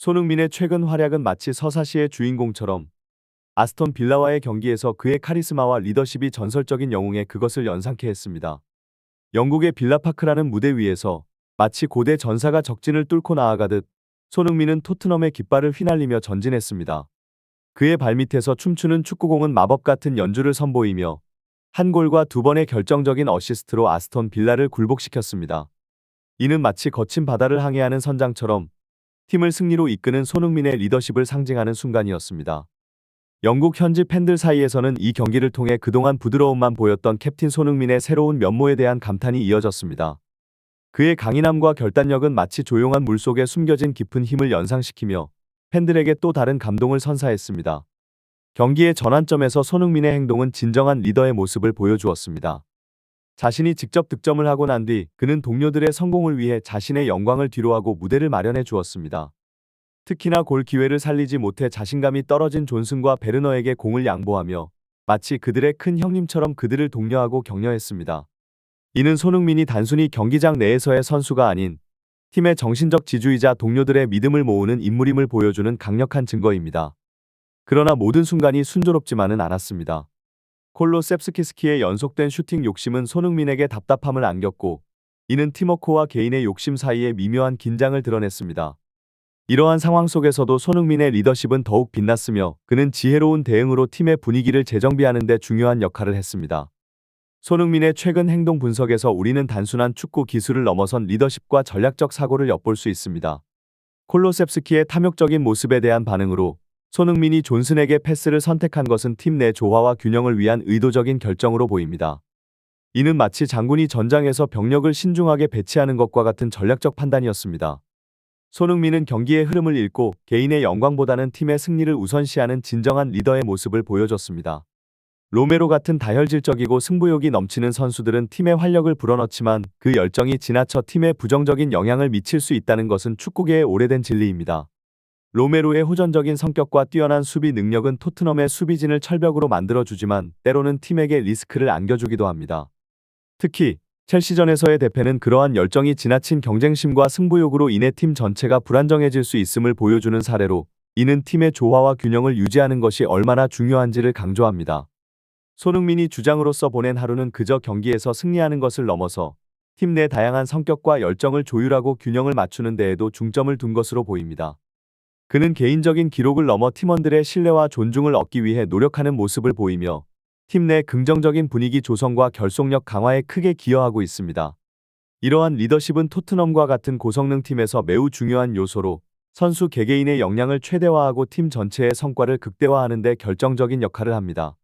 손흥민의 최근 활약은 마치 서사시의 주인공처럼 아스톤 빌라와의 경기에서 그의 카리스마와 리더십이 전설적인 영웅에 그것을 연상케 했습니다. 영국의 빌라파크라는 무대 위에서 마치 고대 전사가 적진을 뚫고 나아가듯 손흥민은 토트넘의 깃발을 휘날리며 전진했습니다. 그의 발밑에서 춤추는 축구공은 마법 같은 연주를 선보이며 한 골과 두 번의 결정적인 어시스트로 아스톤 빌라를 굴복시켰습니다. 이는 마치 거친 바다를 항해하는 선장처럼 팀을 승리로 이끄는 손흥민의 리더십을 상징하는 순간이었습니다. 영국 현지 팬들 사이에서는 이 경기를 통해 그동안 부드러움만 보였던 캡틴 손흥민의 새로운 면모에 대한 감탄이 이어졌습니다. 그의 강인함과 결단력은 마치 조용한 물속에 숨겨진 깊은 힘을 연상시키며 팬들에게 또 다른 감동을 선사했습니다. 경기의 전환점에서 손흥민의 행동은 진정한 리더의 모습을 보여주었습니다. 자신이 직접 득점을 하고 난 뒤 그는 동료들의 성공을 위해 자신의 영광을 뒤로하고 무대를 마련해 주었습니다. 특히나 골 기회를 살리지 못해 자신감이 떨어진 존슨과 베르너에게 공을 양보하며 마치 그들의 큰 형님처럼 그들을 독려하고 격려했습니다. 이는 손흥민이 단순히 경기장 내에서의 선수가 아닌 팀의 정신적 지주이자 동료들의 믿음을 모으는 인물임을 보여주는 강력한 증거입니다. 그러나 모든 순간이 순조롭지만은 않았습니다. 콜로셉스키스키의 연속된 슈팅 욕심은 손흥민에게 답답함을 안겼고, 이는 팀워크와 개인의 욕심 사이의 미묘한 긴장을 드러냈습니다. 이러한 상황 속에서도 손흥민의 리더십은 더욱 빛났으며 그는 지혜로운 대응으로 팀의 분위기를 재정비하는 데 중요한 역할을 했습니다. 손흥민의 최근 행동 분석에서 우리는 단순한 축구 기술을 넘어선 리더십과 전략적 사고를 엿볼 수 있습니다. 콜로셉스키의 탐욕적인 모습에 대한 반응으로 손흥민이 존슨에게 패스를 선택한 것은 팀 내 조화와 균형을 위한 의도적인 결정으로 보입니다. 이는 마치 장군이 전장에서 병력을 신중하게 배치하는 것과 같은 전략적 판단이었습니다. 손흥민은 경기의 흐름을 읽고 개인의 영광보다는 팀의 승리를 우선시하는 진정한 리더의 모습을 보여줬습니다. 로메로 같은 다혈질적이고 승부욕이 넘치는 선수들은 팀의 활력을 불어넣지만 그 열정이 지나쳐 팀에 부정적인 영향을 미칠 수 있다는 것은 축구계의 오래된 진리입니다. 로메로의 호전적인 성격과 뛰어난 수비 능력은 토트넘의 수비진을 철벽으로 만들어주지만 때로는 팀에게 리스크를 안겨주기도 합니다. 특히 첼시전에서의 대패는 그러한 열정이 지나친 경쟁심과 승부욕으로 인해 팀 전체가 불안정해질 수 있음을 보여주는 사례로, 이는 팀의 조화와 균형을 유지하는 것이 얼마나 중요한지를 강조합니다. 손흥민이 주장으로서 보낸 하루는 그저 경기에서 승리하는 것을 넘어서 팀 내 다양한 성격과 열정을 조율하고 균형을 맞추는 데에도 중점을 둔 것으로 보입니다. 그는 개인적인 기록을 넘어 팀원들의 신뢰와 존중을 얻기 위해 노력하는 모습을 보이며 팀 내 긍정적인 분위기 조성과 결속력 강화에 크게 기여하고 있습니다. 이러한 리더십은 토트넘과 같은 고성능 팀에서 매우 중요한 요소로 선수 개개인의 역량을 최대화하고 팀 전체의 성과를 극대화하는 데 결정적인 역할을 합니다.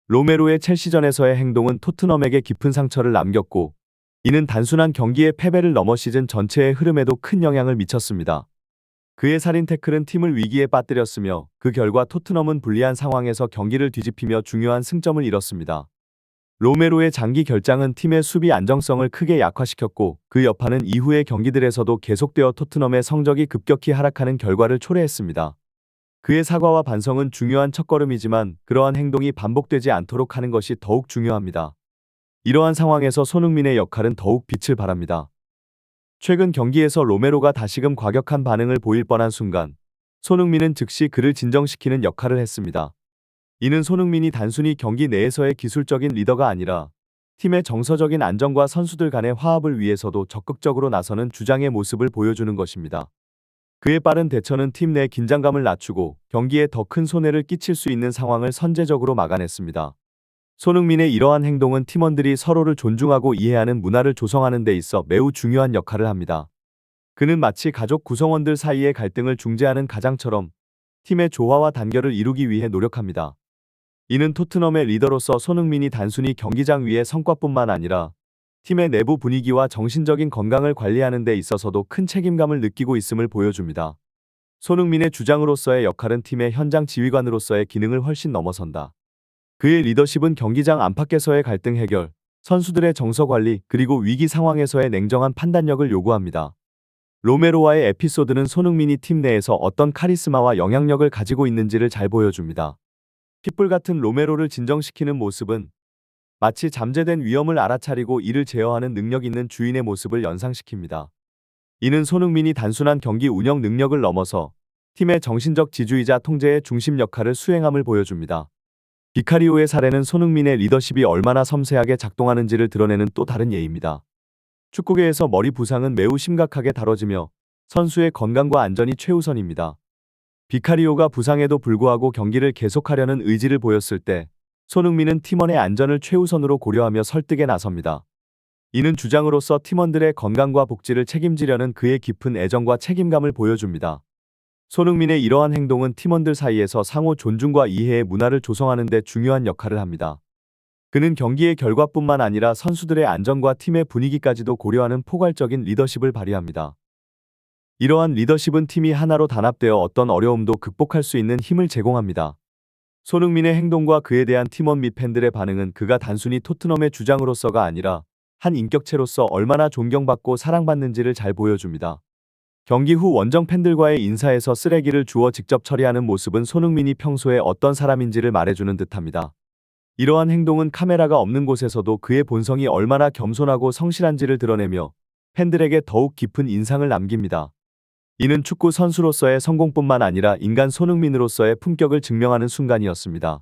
로메로의 첼시전에서의 행동은 토트넘에게 깊은 상처를 남겼고, 이는 단순한 경기의 패배를 넘어 시즌 전체의 흐름에도 큰 영향을 미쳤습니다. 그의 살인 태클은 팀을 위기에 빠뜨렸으며 그 결과 토트넘은 불리한 상황에서 경기를 뒤집히며 중요한 승점을 잃었습니다. 로메로의 장기 결장은 팀의 수비 안정성을 크게 약화시켰고 그 여파는 이후의 경기들에서도 계속되어 토트넘의 성적이 급격히 하락하는 결과를 초래했습니다. 그의 사과와 반성은 중요한 첫걸음이지만 그러한 행동이 반복되지 않도록 하는 것이 더욱 중요합니다. 이러한 상황에서 손흥민의 역할은 더욱 빛을 발합니다. 최근 경기에서 로메로가 다시금 과격한 반응을 보일 뻔한 순간 손흥민은 즉시 그를 진정시키는 역할을 했습니다. 이는 손흥민이 단순히 경기 내에서의 기술적인 리더가 아니라 팀의 정서적인 안정과 선수들 간의 화합을 위해서도 적극적으로 나서는 주장의 모습을 보여주는 것입니다. 그의 빠른 대처는 팀 내 긴장감을 낮추고 경기에 더 큰 손해를 끼칠 수 있는 상황을 선제적으로 막아냈습니다. 손흥민의 이러한 행동은 팀원들이 서로를 존중하고 이해하는 문화를 조성하는 데 있어 매우 중요한 역할을 합니다. 그는 마치 가족 구성원들 사이의 갈등을 중재하는 가장처럼 팀의 조화와 단결을 이루기 위해 노력합니다. 이는 토트넘의 리더로서 손흥민이 단순히 경기장 위의 성과뿐만 아니라 팀의 내부 분위기와 정신적인 건강을 관리하는 데 있어서도 큰 책임감을 느끼고 있음을 보여줍니다. 손흥민의 주장으로서의 역할은 팀의 현장 지휘관으로서의 기능을 훨씬 넘어선다. 그의 리더십은 경기장 안팎에서의 갈등 해결, 선수들의 정서 관리, 그리고 위기 상황에서의 냉정한 판단력을 요구합니다. 로메로와의 에피소드는 손흥민이 팀 내에서 어떤 카리스마와 영향력을 가지고 있는지를 잘 보여줍니다. 핏불 같은 로메로를 진정시키는 모습은 마치 잠재된 위험을 알아차리고 이를 제어하는 능력 있는 주인의 모습을 연상시킵니다. 이는 손흥민이 단순한 경기 운영 능력을 넘어서 팀의 정신적 지주이자 통제의 중심 역할을 수행함을 보여줍니다. 비카리오의 사례는 손흥민의 리더십이 얼마나 섬세하게 작동하는지를 드러내는 또 다른 예입니다. 축구계에서 머리 부상은 매우 심각하게 다뤄지며 선수의 건강과 안전이 최우선입니다. 비카리오가 부상에도 불구하고 경기를 계속하려는 의지를 보였을 때 손흥민은 팀원의 안전을 최우선으로 고려하며 설득에 나섭니다. 이는 주장으로서 팀원들의 건강과 복지를 책임지려는 그의 깊은 애정과 책임감을 보여줍니다. 손흥민의 이러한 행동은 팀원들 사이에서 상호 존중과 이해의 문화를 조성하는 데 중요한 역할을 합니다. 그는 경기의 결과뿐만 아니라 선수들의 안전과 팀의 분위기까지도 고려하는 포괄적인 리더십을 발휘합니다. 이러한 리더십은 팀이 하나로 단합되어 어떤 어려움도 극복할 수 있는 힘을 제공합니다. 손흥민의 행동과 그에 대한 팀원 및 팬들의 반응은 그가 단순히 토트넘의 주장으로서가 아니라 한 인격체로서 얼마나 존경받고 사랑받는지를 잘 보여줍니다. 경기 후 원정 팬들과의 인사에서 쓰레기를 주워 직접 처리하는 모습은 손흥민이 평소에 어떤 사람인지를 말해주는 듯합니다. 이러한 행동은 카메라가 없는 곳에서도 그의 본성이 얼마나 겸손하고 성실한지를 드러내며 팬들에게 더욱 깊은 인상을 남깁니다. 이는 축구 선수로서의 성공뿐만 아니라 인간 손흥민으로서의 품격을 증명하는 순간이었습니다.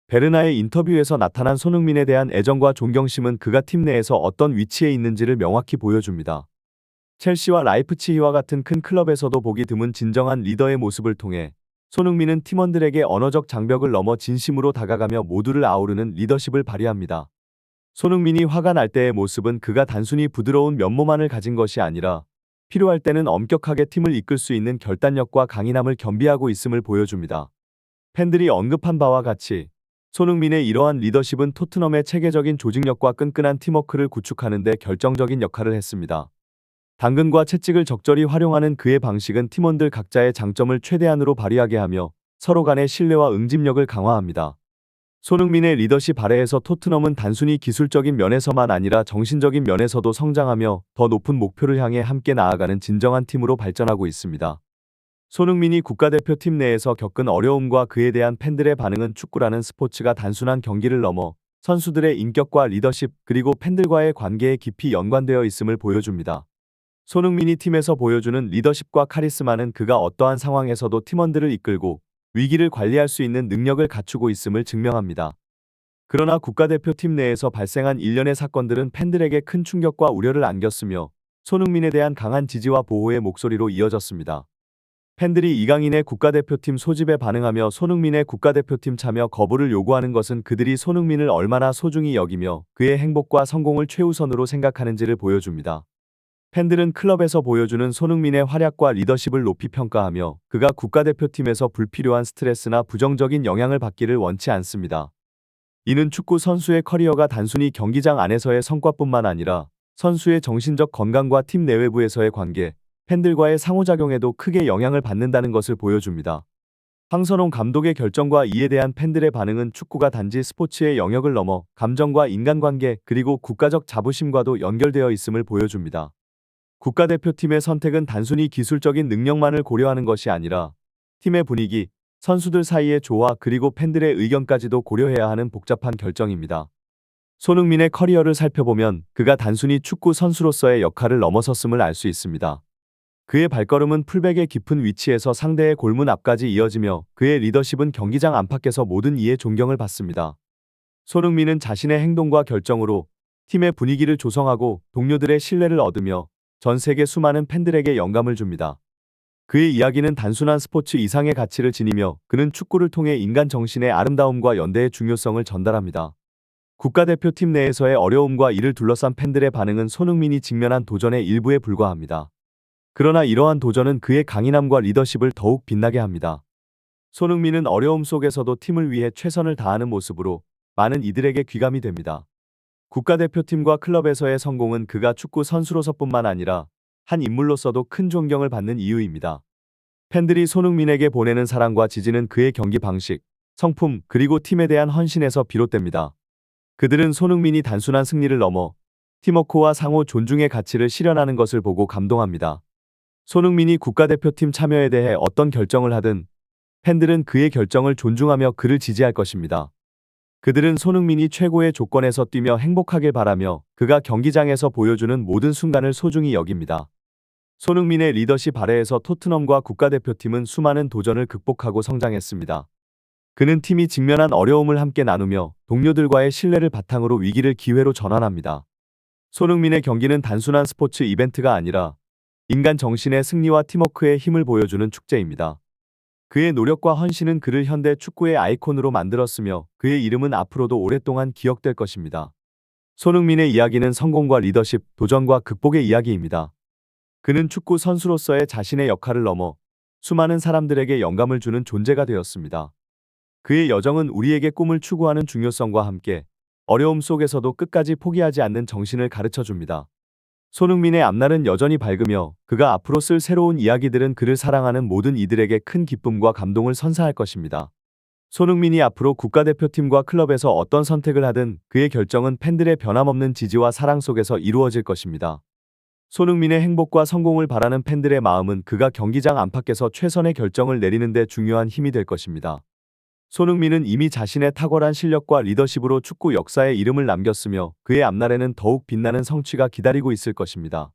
베르나의 인터뷰에서 나타난 손흥민에 대한 애정과 존경심은 그가 팀 내에서 어떤 위치에 있는지를 명확히 보여줍니다. 첼시와 라이프치히와 같은 큰 클럽에서도 보기 드문 진정한 리더의 모습을 통해 손흥민은 팀원들에게 언어적 장벽을 넘어 진심으로 다가가며 모두를 아우르는 리더십을 발휘합니다. 손흥민이 화가 날 때의 모습은 그가 단순히 부드러운 면모만을 가진 것이 아니라 필요할 때는 엄격하게 팀을 이끌 수 있는 결단력과 강인함을 겸비하고 있음을 보여줍니다. 팬들이 언급한 바와 같이 손흥민의 이러한 리더십은 토트넘의 체계적인 조직력과 끈끈한 팀워크를 구축하는 데 결정적인 역할을 했습니다. 당근과 채찍을 적절히 활용하는 그의 방식은 팀원들 각자의 장점을 최대한으로 발휘하게 하며 서로 간의 신뢰와 응집력을 강화합니다. 손흥민의 리더십 아래에서 토트넘은 단순히 기술적인 면에서만 아니라 정신적인 면에서도 성장하며 더 높은 목표를 향해 함께 나아가는 진정한 팀으로 발전하고 있습니다. 손흥민이 국가대표팀 내에서 겪은 어려움과 그에 대한 팬들의 반응은 축구라는 스포츠가 단순한 경기를 넘어 선수들의 인격과 리더십 그리고 팬들과의 관계에 깊이 연관되어 있음을 보여줍니다. 손흥민이 팀에서 보여주는 리더십과 카리스마는 그가 어떠한 상황에서도 팀원들을 이끌고 위기를 관리할 수 있는 능력을 갖추고 있음을 증명합니다. 그러나 국가대표팀 내에서 발생한 일련의 사건들은 팬들에게 큰 충격과 우려를 안겼으며 손흥민에 대한 강한 지지와 보호의 목소리로 이어졌습니다. 팬들이 이강인의 국가대표팀 소집에 반응하며 손흥민의 국가대표팀 참여 거부를 요구하는 것은 그들이 손흥민을 얼마나 소중히 여기며 그의 행복과 성공을 최우선으로 생각하는지를 보여줍니다. 팬들은 클럽에서 보여주는 손흥민의 활약과 리더십을 높이 평가하며 그가 국가대표팀에서 불필요한 스트레스나 부정적인 영향을 받기를 원치 않습니다. 이는 축구 선수의 커리어가 단순히 경기장 안에서의 성과뿐만 아니라 선수의 정신적 건강과 팀 내외부에서의 관계, 팬들과의 상호작용에도 크게 영향을 받는다는 것을 보여줍니다. 황선홍 감독의 결정과 이에 대한 팬들의 반응은 축구가 단지 스포츠의 영역을 넘어 감정과 인간관계 그리고 국가적 자부심과도 연결되어 있음을 보여줍니다. 국가대표팀의 선택은 단순히 기술적인 능력만을 고려하는 것이 아니라 팀의 분위기, 선수들 사이의 조화 그리고 팬들의 의견까지도 고려해야 하는 복잡한 결정입니다. 손흥민의 커리어를 살펴보면 그가 단순히 축구 선수로서의 역할을 넘어섰음을 알 수 있습니다. 그의 발걸음은 풀백의 깊은 위치에서 상대의 골문 앞까지 이어지며 그의 리더십은 경기장 안팎에서 모든 이의 존경을 받습니다. 손흥민은 자신의 행동과 결정으로 팀의 분위기를 조성하고 동료들의 신뢰를 얻으며 전 세계 수많은 팬들에게 영감을 줍니다. 그의 이야기는 단순한 스포츠 이상의 가치를 지니며 그는 축구를 통해 인간 정신의 아름다움과 연대의 중요성을 전달합니다. 국가대표팀 내에서의 어려움과 이를 둘러싼 팬들의 반응은 손흥민이 직면한 도전의 일부에 불과합니다. 그러나 이러한 도전은 그의 강인함과 리더십을 더욱 빛나게 합니다. 손흥민은 어려움 속에서도 팀을 위해 최선을 다하는 모습으로 많은 이들에게 귀감이 됩니다. 국가대표팀과 클럽에서의 성공은 그가 축구 선수로서뿐만 아니라 한 인물로서도 큰 존경을 받는 이유입니다. 팬들이 손흥민에게 보내는 사랑과 지지는 그의 경기 방식, 성품 그리고 팀에 대한 헌신에서 비롯됩니다. 그들은 손흥민이 단순한 승리를 넘어 팀워크와 상호 존중의 가치를 실현하는 것을 보고 감동합니다. 손흥민이 국가대표팀 참여에 대해 어떤 결정을 하든 팬들은 그의 결정을 존중하며 그를 지지할 것입니다. 그들은 손흥민이 최고의 조건에서 뛰며 행복하길 바라며 그가 경기장에서 보여주는 모든 순간을 소중히 여깁니다. 손흥민의 리더십 아래에서 토트넘과 국가대표팀은 수많은 도전을 극복하고 성장했습니다. 그는 팀이 직면한 어려움을 함께 나누며 동료들과의 신뢰를 바탕으로 위기를 기회로 전환합니다. 손흥민의 경기는 단순한 스포츠 이벤트가 아니라 인간 정신의 승리와 팀워크의 힘을 보여주는 축제입니다. 그의 노력과 헌신은 그를 현대 축구의 아이콘으로 만들었으며 그의 이름은 앞으로도 오랫동안 기억될 것입니다. 손흥민의 이야기는 성공과 리더십, 도전과 극복의 이야기입니다. 그는 축구 선수로서의 자신의 역할을 넘어 수많은 사람들에게 영감을 주는 존재가 되었습니다. 그의 여정은 우리에게 꿈을 추구하는 중요성과 함께 어려움 속에서도 끝까지 포기하지 않는 정신을 가르쳐 줍니다. 손흥민의 앞날은 여전히 밝으며 그가 앞으로 쓸 새로운 이야기들은 그를 사랑하는 모든 이들에게 큰 기쁨과 감동을 선사할 것입니다. 손흥민이 앞으로 국가대표팀과 클럽에서 어떤 선택을 하든 그의 결정은 팬들의 변함없는 지지와 사랑 속에서 이루어질 것입니다. 손흥민의 행복과 성공을 바라는 팬들의 마음은 그가 경기장 안팎에서 최선의 결정을 내리는 데 중요한 힘이 될 것입니다. 손흥민은 이미 자신의 탁월한 실력과 리더십으로 축구 역사에 이름을 남겼으며 그의 앞날에는 더욱 빛나는 성취가 기다리고 있을 것입니다.